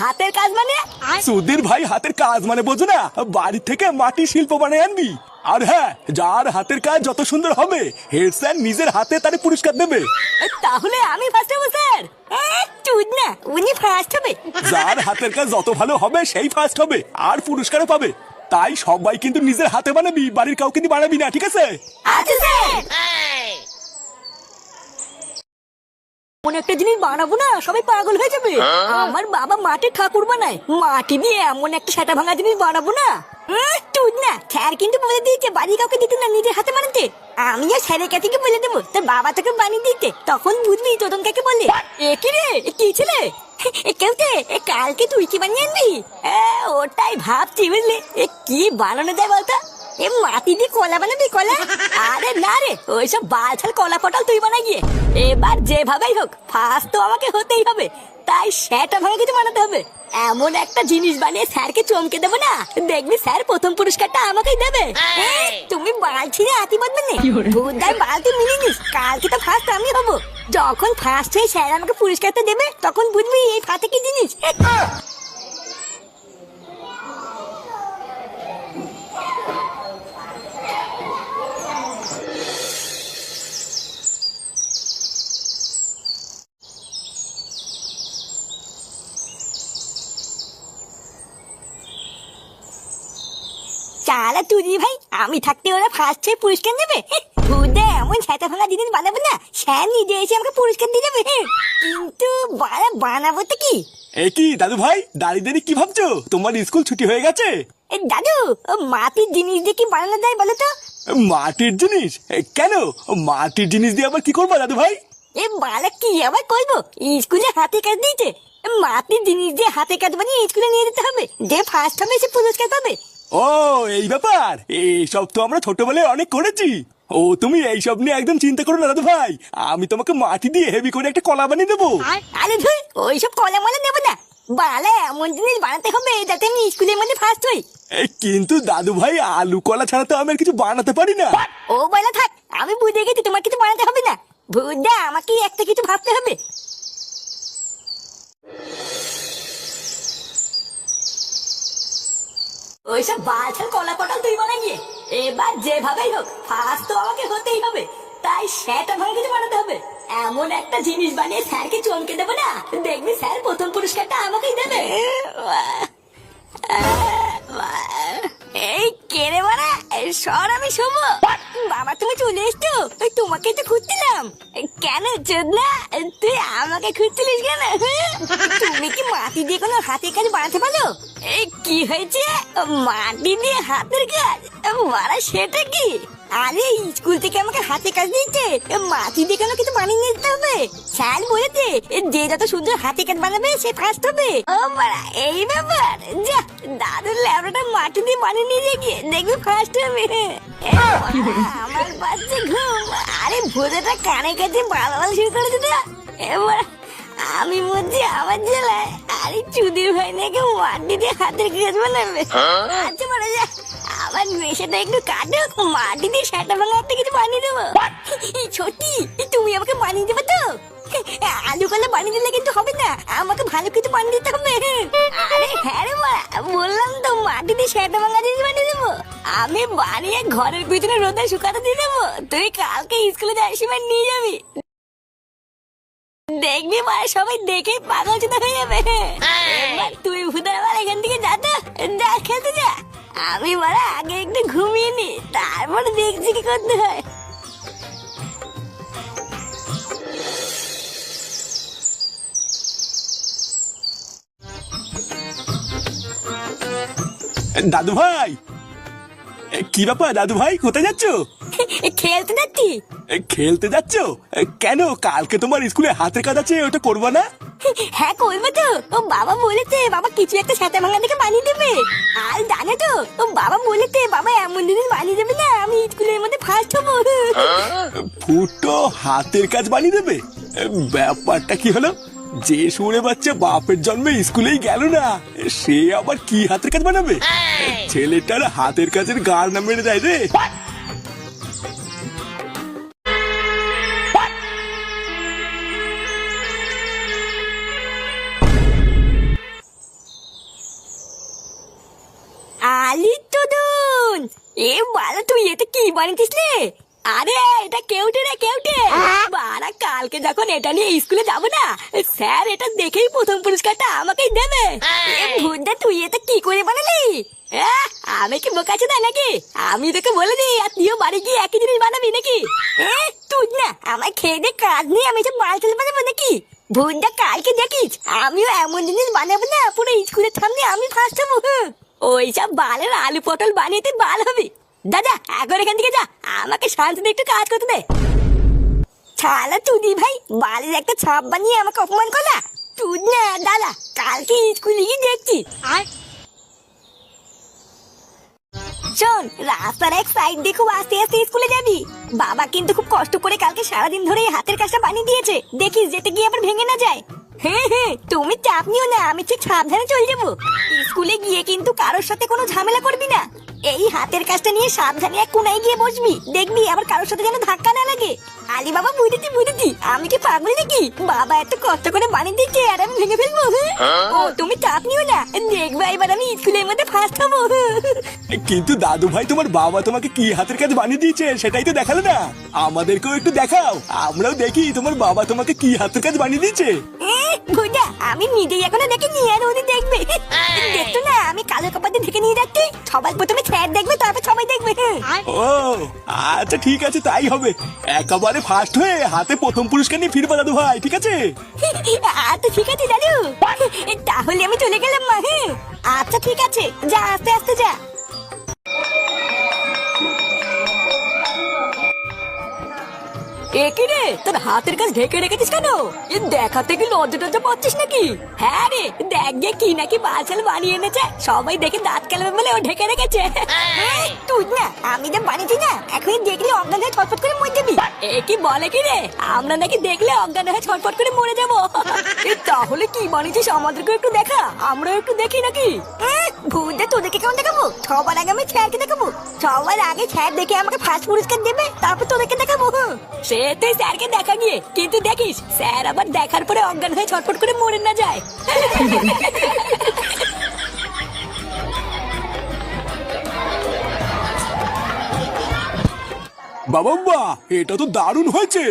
হাতের কাজ মানে? সুধীর ভাই হাতের কাজ মানে বোঝো না, বাড়ি থেকে মাটি শিল্প বানায় আনবি। আর হ্যাঁ, যার হাতের কাজ যত সুন্দর হবে হেড স্যার নিজের হাতে তারে পুরস্কার দেবে। তাহলে আমি ফার্স্ট হবো স্যার? চুদ না, উনি ফার্স্ট হবে। যার হাতের কাজ যত ভালো হবে সেই ফার্স্ট হবে আর পুরস্কারও পাবে। তাই সবাই কিন্তু নিজের হাতে বানাবি, বাড়ির কাউকে দিয়ে বানাবি না, ঠিক আছে? আচ্ছা স্যার। এমন একটা জিনিস বানাবো না সবাই পাগল হয়ে যাবে। আমার বাবা মাটির ঠাকুর বানায়, মাটি দিয়ে এমন একটা সেটা ভাঙা জিনিস বানাবো না। চুদ না, স্যার কিন্তু বলে দিয়েছে বাড়ি কাউকে দিতে না, নিজের হাতে বানাতে। আমিও স্যারের কাছে বলে দেবো তোর বাবা তোকে বানিয়ে দিতে, তখন বুঝবি তোদন কাকে বলে। কি রে, কি ছেলে? কেউতে কালকে তুই কি বানিয়ে আনবি? ওটাই ভাবছি বুঝলি, কি বানানো যায় বলতো? মাটি দিয়ে কলা বানাবি? কলা? আরে না রে, ওইসব বালছাল কলা পটল তুই বানা গিয়ে। এবার যেভাবেই হোক ফার্স্ট তো আমাকে হতেই হবে, তাই সেটা ভাবে কিছু বানাতে হবে। এমন একটা জিনিস বানিয়ে স্যারকে চমকে দেবো না, দেখবি স্যার প্রথম পুরস্কারটা আমাকেই দেবে। তুমি বালছি রে আতি বদবে নে, ভূতদার বালতি মিলিনিস, কালকে তো ফার্স্ট আমি হব। যখন ফার্স্ট হয়ে স্যার আমাকে পুরস্কারটা দেবে তখন বুঝবি এই ফাতে কি জিনিস। চালা তুই ভাই, আমি থাকতে ওরা ফার্স্ট হয়ে পুরস্কার দেবে? ভূতে এমন ছাতা ভাঙা জিনিস বানাবো না স্যার নিজে এসে আমাকে পুরস্কার দিয়ে যাবে। কিন্তু বানাবো তো কি? কি দাদু ভাই, দাঁড়িয়ে দাঁড়িয়ে কি ভাবছো? তোমার স্কুল ছুটি হয়ে গেছে? দাদু, মাটির জিনিস দিয়ে কি বানানো যায় বলো তো? মাটির জিনিস? কেন, মাটির জিনিস দিয়ে আবার কি করবো দাদু ভাই? বালা কি আবার করবো, স্কুলে হাতে কাজ দিয়েছে, মাটির জিনিস দিয়ে হাতে কাজ বানিয়ে স্কুলে নিয়ে যেতে হবে, যে ফার্স্ট হবে সে পুরস্কার পাবে। ও এই ব্যাপার, এইসব তো আমরা ছোটবেলায় অনেক করেছি। ও তুমি এইসব নিয়ে একদম চিন্তা করো না দাদু ভাই, আমি তোমাকে মাটি দিয়ে হেভি করে একটা কলা বানিয়ে দেবো। আরে ধুই, ওইসব কলা মলা নেবো না, বালা এমন জিনিস বানাতে হবে যাতে আমি স্কুলের মধ্যে ফার্স্ট হই। কিন্তু দাদু ভাই, আলু কলা ছাড়া তো আমি আর কিছু বানাতে পারি না। ও বলা থাক, আমি বুঝে গেছি তোমার কিছু বানাতে হবে না, বুঝা আমাকে একটা কিছু ভাবতে হবে। ওইসব বাছাল কলা পটল তুই বানা গিয়ে, এবার যেভাবেই হোক ফার্স্ট তো আমাকে হতেই হবে, তাই সেটা ভাবে কিছু বানাতে হবে। এমন একটা জিনিস বানিয়ে স্যারকে চমকে দেবো না, দেখবি স্যার প্রথম পুরস্কারটা আমাকেই দেবে। এই কেড়ে মারা সর, আমি শুভ। বাবা তুমি চলে এসছো, তোমাকে তো খুঁজছিলাম। কেন চোদনা, তুই আমাকে খুঁজছিলিস কেন? তুমি কি মাটি দিয়ে কোনো হাতের কাজ বানাতে পারো? এই কি হয়েছে, মাটি দিয়ে হাতের কাজ মারা? সেটা কি? আরে স্কুল থেকে আমাকে হাতে কাজ দিয়েছে, মাটি দিয়ে কেন কিছু বানিয়ে নিতে হবে? স্যার বলেছে যে যত সুন্দর হাতে কাজ বানাবে সে ফার্স্ট হবে। ও মারা, এই ব্যাপার? যা, দাদুর ল্যাবটা মাটি দিয়ে বানিয়ে নিয়ে গিয়ে দেখবি ফার্স্ট হবে। আমার বাচ্চা ঘুম, আরে ভোজাটা কানে কাছে বাবা শুরু করে দিত। এবার আমি মধ্যে আমার জেলায়, আরে চুদির ভাই নাকি মাটি দিয়ে হাতের কাজ বানাবে। আচ্ছা মারা যা, আমার নেশাটা একটু কাটুক, মাটি দিয়ে সেটা ভাঙা একটা কিছু বানিয়ে দেবো। সত্যি তুমি আমাকে বানিয়ে দেবে তো? আলু কলা বানিয়ে দিলে কিন্তু হবে না, আমাকে ভালো কিছু বানিয়ে দিতে হবে। আরে হ্যাঁ রে মা, বললাম তো মাটি দিয়ে সেটা ভাঙা জিনিস বানিয়ে দেবো। আমি বানিয়ে ঘরের পিছনে রোদে শুকাতে দিয়ে দেবো, তুই কালকে স্কুলে যাওয়ার সময় নিয়ে যাবি, দেখবি মা সবাই দেখে পাগল চোদা হয়ে যাবে। এবার তুই ভুদার আবার এখান থেকে যাতে যা, খেতে যা। আমি মারা আগে একটু ঘুমিয়ে নি, তারপরে দেখছি কি করতে হয়। দাদু ভাই, কি ব্যাপার দাদু ভাই, কোথায় যাচ্ছ? খেলতে যাচ্ছি। খেলতে যাচ্ছ? কেন, কালকে তোমার স্কুলে হাতের কাজ আছে, ওটা করবা না? হ্যাঁ করবো তো, ও বাবা বলেছে বাবা কিছু একটা সাথে ভাঙা দেখে বানিয়ে দেবে। আর জানো তো, ও বাবা বলেছে বাবা এমন জিনিস বানিয়ে দেবে না আমি স্কুলের মধ্যে ফার্স্ট হবো। ফুটো হাতের কাজ বানিয়ে দেবে? ব্যাপারটা কি হলো, যে শুনে বাচ্চা বাপের জন্মে স্কুলেই গেল না, সে আবার কি হাতের কাজ বানাবে? ছেলেটার হাতের কাজের গার না মেরে যায় রে। এ বাড়া তুই এটা কি বানিয়েছিস রে? আরে এটা কেউটে রে কেউটে। বাড়া কালকে যখন এটা নিয়ে স্কুলে যাবো না, স্যার এটা দেখেই প্রথম পুরস্কারটা আমাকেই দেবে। ভুদা তুই এটা কি করে বানালি? আমি কি বোকাচ্ছি না নাকি? আমি তোকে বলে দিই আর তুইও বাড়ি গিয়ে একই জিনিস বানাবি নাকি? তুই না আমার খেয়ে দিয়ে কাজ নিয়ে আমি সব মাল চলে বানাবো নাকি? ভুদা কালকে দেখিস আমিও এমন জিনিস বানাবো না পুরো স্কুলের সামনে আমি ফার্স্ট হবো। ওইসব বালের আলু পটল বানিয়ে তুই বাল হবি। দাদা এখন এখান থেকে যা, আমাকে শান্তিতে একটু কাজ করতে দে। ছালা তুই ভাই বালের একটা ছাপ বানিয়ে আমাকে অপমান করলা। তুই না দাদা কালকে স্কুলে গিয়ে দেখছি। শোন রাস্তার এক সাইড দিয়ে খুব আস্তে আস্তে স্কুলে যাবি। বাবা কিন্তু খুব কষ্ট করে কালকে সারাদিন ধরে এই হাতের কাজটা বানিয়ে দিয়েছে, দেখিস যেতে গিয়ে আবার ভেঙে না যায়। হ্যাঁ হ্যাঁ তুমি চাপ নিও না, আমি ঠিক সাবধানে চলে যাবো। স্কুলে গিয়ে কিন্তু কারোর সাথে কোনো ঝামেলা করবি না। এই হাতের কাজটা নিয়ে সাবধানে এক কোনায় গিয়ে বসবি, দেখবি আবার কারোর সাথে যেন ধাক্কা না লাগে। আলি বাবা বুঝেছি, আমি কি পাগল নাকি? বাবা এত কষ্ট করে বানিয়ে দিচ্ছে আর আমি ভেঙে ফেলবো? ও তুমি চাপ নিও না, দেখবে এবার আমি স্কুলের মধ্যে ফার্স্ট হবো। কিন্তু দাদু ভাই তোমার বাবা তোমাকে কি হাতের কাজ বানিয়ে দিয়েছে সেটাই তো দেখালো না। আমাদেরকেও একটু দেখাও, আমরাও দেখি তোমার বাবা তোমাকে কি হাতের কাজ বানিয়ে দিয়েছে। ভুদা আমি নিজেই এখনো দেখিনি আর উনি দেখবে। দেখতো না আমি কালো কাপড় দিয়ে ঢেকে নিয়ে যাচ্ছি, সবাই প্রথমে স্যার দেখবে তারপর সবাই দেখবে। ও আচ্ছা ঠিক আছে তাই হবে, একেবারে ফার্স্ট হয়ে হাতে প্রথম পুরস্কার নিয়ে ফিরবা দাদু ভাই, ঠিক আছে? আচ্ছা ঠিক আছে দাদু, তাহলে আমি চলে গেলাম মা। আচ্ছা ঠিক আছে যা, আস্তে আস্তে যা। একই রে তোর হাতের কাজ ঢেকে রেখেছিস কেন? দেখাতে কি লজ্জা টজ্জা পাচ্ছিস নাকি? হ্যাঁ রে দেখ গে কি নাকি বালছাল বানিয়ে এনেছে, সবাই দেখে দাঁত কেলাবে বলে ও ঢেকে রেখেছে। তুই না আমি যা বানিয়েছি না এখনই দেখলে অজ্ঞান হয়ে ছটফট করে মরে যাবি। কি বলে কি রে আমরা নাকি দেখলে অজ্ঞান হয়ে ছটফট করে মরে যাবো? তাহলে কি বানিয়েছিস আমাদেরকে একটু দেখা, আমরাও একটু দেখি নাকি? ভুলটা তোদেরকে কেমন দেখাবো? সবার আগে আমি স্যারকে দেখাবো, সবার আগে স্যার দেখে আমাকে ফার্স্ট পুরস্কার দেবে, তারপর তোদেরকে দেখাবো। সে তুই স্যারকে দেখা গিয়ে, কিন্তু দেখিস স্যার আবার দেখার পরে অজ্ঞান হয়ে ছটফট করে মরে না যায়। বাবা এটা তো দারুণ হয়েছে,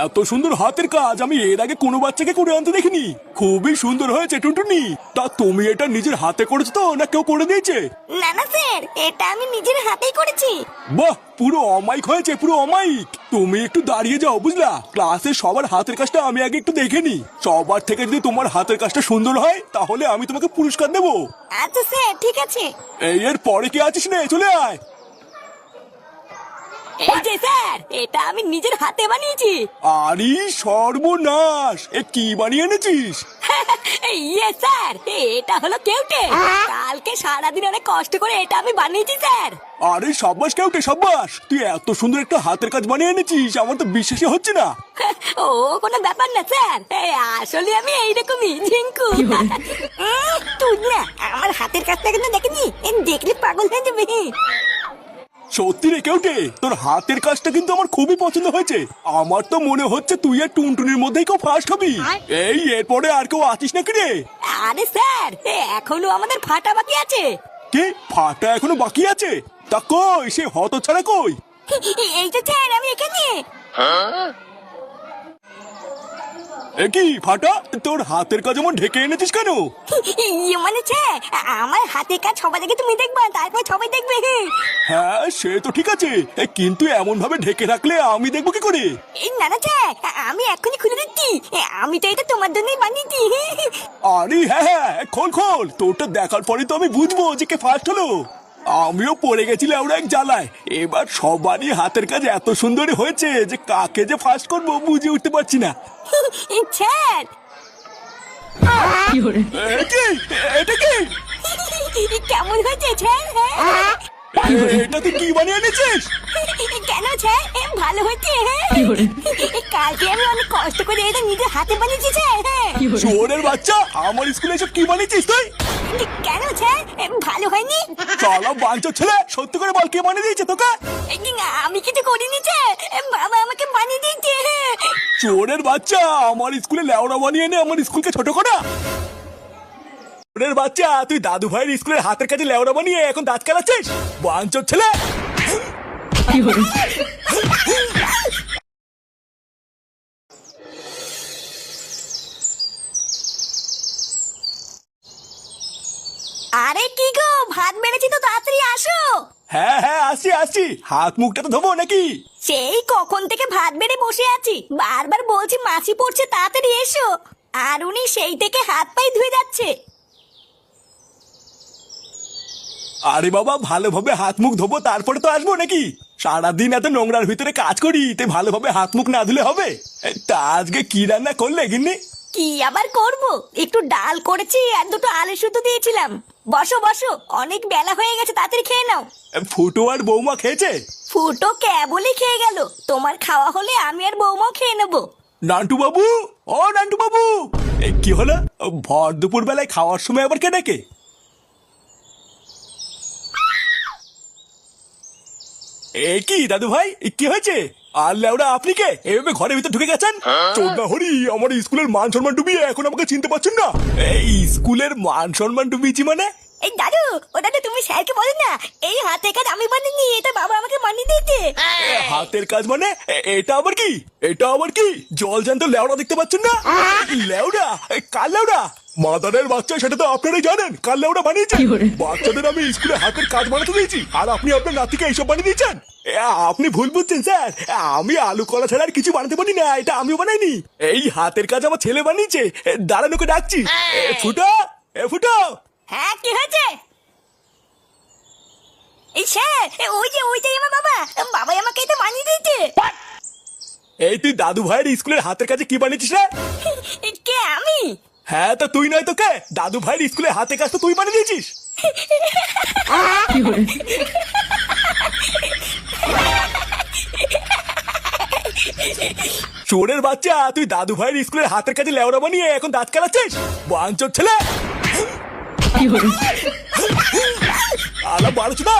এত সুন্দর হাতের কাজ আমি এর আগে কোনো বাচ্চাকে করে আনতে দেখিনি। খুবই সুন্দর হয়েছে টুনটুনি। তা তুমি এটা নিজের হাতে করেছো তো না কেউ করে দিয়েছে? না না স্যার এটা আমি নিজের হাতেই করেছি। বাহ পুরো অমাইক হয়েছে, পুরো অমাইক। তুমি একটু দাঁড়িয়ে যাও বুঝলা, ক্লাসে সবার হাতের কাজটা আমি আগে একটু দেখে নি। সবার থেকে যদি তোমার হাতের কাজটা সুন্দর হয় তাহলে আমি তোমাকে পুরস্কার দেবো। আচ্ছা স্যার ঠিক আছে। এর পরে কি আছিস রে, চলে আয়। এই যে স্যার এটা আমি নিজের হাতে বানিয়েছি। আরে সর্বনাশ, এ কি বানিয়ে এনেছিস? ইয়ে স্যার এটা হলো কেউটে, কালকে সারাদিন অনেক কষ্ট করে এটা আমি বানিয়েছি স্যার। আরে সাব্বাস কেউটে সাব্বাস, তুই এত সুন্দর একটা হাতের কাজ বানিয়ে এনেছিস আমার তো বিশ্বাসই হচ্ছে না। ও কোনো ব্যাপার না স্যার, আসলে আমি এইরকমই ঝিঙ্কু। তুই না আমার হাতের কাজটা কিন্তু দেখেনি, দেখলে পাগল হয়ে যাবে। সত্যি রে কেউটে, তোর হাতের কাজটা কিন্তু আমার খুবই পছন্দ হয়েছে। আমার তো মনে হচ্ছে তুই আর টুনটুনির মধ্যেই কেউ ফার্স্ট হবি। এই এরপরে আর কেউ আছিস নাকি রে? আরে স্যার এখনো আমাদের ফাটা বাকি আছে। কে ফাটা এখনো বাকি আছে? তা কই সে হতছাড়া কই? এই তো স্যার আমি এখানে। কি ফাটা, তোর হাতের কাজ এমন ঢেকে এনেছিস কেন? মানে স্যার আমার হাতের কাজ সবাই দেখে তুমি দেখবা, তারপর সবাই দেখবে। হ্যাঁ সে তো ঠিক আছে, কিন্তু এমন ভাবে ঢেকে রাখলে আমি দেখবো কি করে? না না স্যার আমি এখনই খুলে দিচ্ছি, আমি তো এটা তোমার জন্যই বানিয়েছি। আরে হ্যাঁ হ্যাঁ খোল খোল, তোরটা দেখার পরে তো আমি বুঝবো যে কে ফার্স্ট হলো। আমিও পড়ে গেছিলাম ওরা এক জ্বালায়, এবার সবারই হাতের কাজ এত সুন্দর হয়েছে যে কাকে যে ফার্স্ট করবো বুঝে উঠতে পারছি না। স্যার এটা কি কেমন হয়েছে স্যার? এটা তুই কি বানিয়ে এনেছিস? কেন স্যার ভালো হয়েছে? কালকে আমি অনেক কষ্ট করে এটা নিজের হাতে বানিয়েছি স্যার। চোরের বাচ্চা, আমার স্কুলে এসব কি বানিয়েছিস তুই? কেন স্যার ভালো হয়নি? চলো বাঞ্চোর ছেলে, সত্যি করে বল কে বানিয়ে দিয়েছে তোকে? আমি কিছু করিনি স্যার, বাবা আমাকে বানিয়ে দিয়েছে। চোরের বাচ্চা, আমার স্কুলে লেওড়া বানিয়ে এনে আমার স্কুলকে ছোট করা। চোরের বাচ্চা, তুই দাদু ভাইয়ের স্কুলের হাতের কাছে লেওড়া বানিয়ে এখন দাঁত কেলাচ্ছিস? বাঞ্চোর ছেলে। আরে কি গো, ভাত বেড়েছি তো, তাড়াতাড়ি আসো। হ্যাঁ হ্যাঁ, আসছি আসছি, হাত মুখটা তো ধোবো নাকি? সেই কখন থেকে ভাত বেড়ে বসে আছি, বারবার বলছি মাছি পড়ছে, তাড়াতাড়ি এসো। আর উনি সেই থেকে হাত পাই ধুয়ে যাচ্ছে। আরে বাবা, ভালোভাবে হাত মুখ ধোবো তারপরে তো আসবো নাকি? সারাদিন এত নোংরার ভিতরে কাজ করি, তাই ভালোভাবে হাত মুখ না ধুলে হবে? তা আজকে কি রান্না করলে গিন্নি? কি আবার করব, একটু ডাল করেছি আর দুটো আলু সুতো দিয়েছিলাম। বসো বসো, অনেক বেলা হয়ে গেছে, তাড়াতাড়ি খেয়ে নাও। ফুটো আর বৌমা খেয়েছে? ফুটো কেবলই খেয়ে গেল, তোমার খাওয়া হলে আমি আর বৌমাও খেয়ে নেবো। নান্টু বাবু, ও নান্টু বাবু, কি হলো? ভর দুপুর বেলায় খাওয়ার সময় আবার কে ডাকে? এ কি দাদু ভাই, কি হয়েছে? আর লেওরা আপনি কে এভাবে ঘরের ভিতর ঢুকে গেছেন? চোদ্দা হরি, আমার স্কুলের মান সম্মান ডুবিয়ে এখন আমাকে চিনতে পারছেন না? এই স্কুলের মান সম্মান ডুবিয়েছি মানে? এই দাদু, ও দাদু, তুমি স্যারকে বলো না এই হাতে কাজ আমি বানিয়ে, এটা বাবা আমাকে বানিয়ে দিয়েছে। হাতের কাজ মানে? এটা আবার কি? এটা আবার কি? জল জ্যান্ত লেওড়া দেখতে পাচ্ছেন না? লেওড়া? কার লেওড়া? মাদারের বাচ্চা, সেটা তো আপনারাই জানেন কার লেওড়া বানিয়েছে। বাচ্চাদের আমি স্কুলে হাতের কাজ বানাতে দিয়েছি, আর আপনি আপনার নাতিকে এইসব বানিয়ে দিয়েছেন? আপনি ভুল বুঝছেন স্যার, আমি আলু কলা ছাড়া আর কিছু বানাতে পারি না, এটা আমিও বানাইনি। এই হাতের কাজ আমার ছেলে বানিয়েছে। দাঁড়ানোকে ডাকছি। ফুটো, ফুটো। হ্যাঁ, কি হয়েছে? এই স্যার, ওইটাই আমার বাবা, বাবাই আমাকে এটা বানিয়ে দিয়েছে। এই তুই দাদু ভাইয়ের স্কুলের হাতের কাজে কি বানিয়েছিস রে? কে, আমি? হ্যাঁ, তো তুই নয় তো কে? দাদু ভাইয়ের স্কুলে হাতে কাজ তো তুই বানিয়ে দিয়েছিস। চোরের বাচ্চা, তুই দাদু ভাইয়ের স্কুলের হাতের কাজে লেওড়া বানিয়ে এখন দাঁত কালাচ্ছিস? বাঞ্চোর ছেলে। আলা বাড়ছ না।